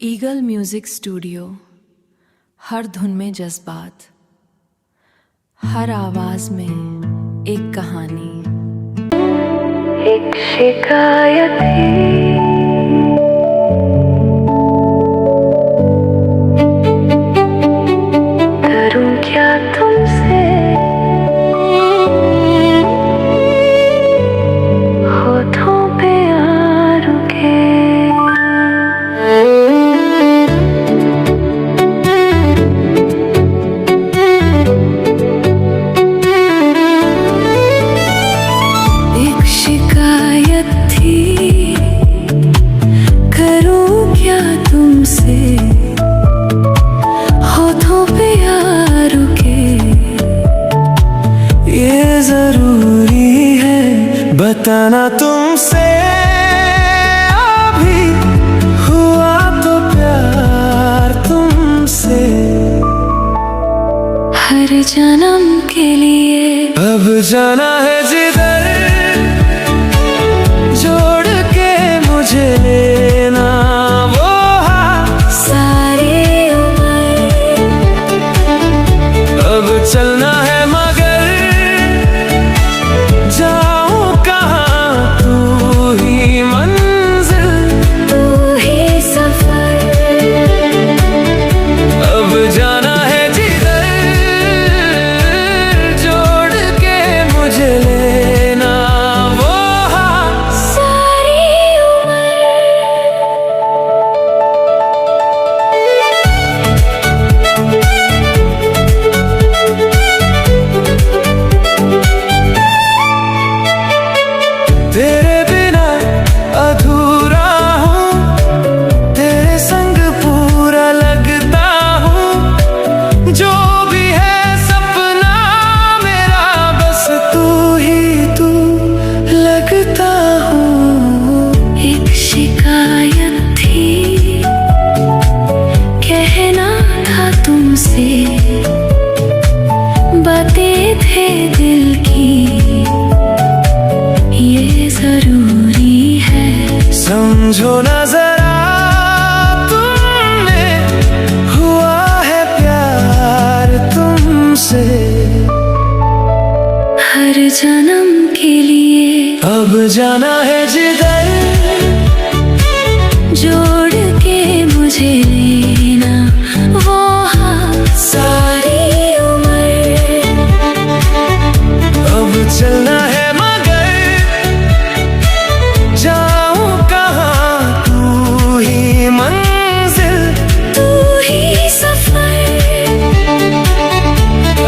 Eagle music studio. हर धुन में जज्बात, हर आवाज में एक कहानी। एक शिकायत थी, करूं क्या तुमसे, होठों पे आ रुके। एक शिकायत थी, करूं क्या तुमसे, होठों पे आ रुके। ये जरूरी है बताना तुमसे, अभी हुआ तो प्यार तुमसे। हर जन्म के लिए अब जाना है जिधर, जोड़ के मुझे लेना वो हाथ। सारी उम्र अब चलना है मगर जाऊं कहाँ, तू ही मंजिल, तू ही सफर। अब जाना है जिधर, जोड़ के मुझे लेना वो हाथ। सारी तेरे बिना अधूरा हूँ, तेरे संग पूरा लगता हूँ। जो भी है सपना मेरा, बस तू ही तू लगता हूँ। एक शिकायत थी, कहना था तुमसे, बातें थे दिल की, ये जरूरी है। समझो न जरा तुमने, हुआ है प्यार तुमसे। हर जन्म के लिए अब जाना है जिधर, जोड़ के मुझे लेना वो हाथ। सारी उम्र अब चलना है मगर जाऊं कहाँ, तू ही मंजिल, तू ही सफर।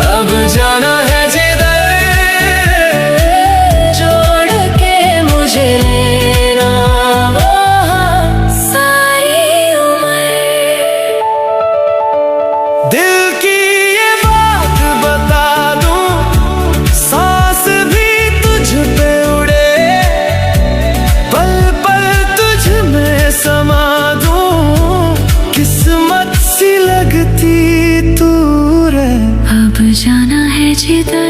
अब जाना है जिधर, जोड़ के मुझे लेना वो हाथ। सारी उम्र दिल की ये बात बता दूं, सांस भी तुझ पे उड़े, पल पल तुझ में समा दूं। किस्मत सी लगती तू रे। अब जाना है जिधर,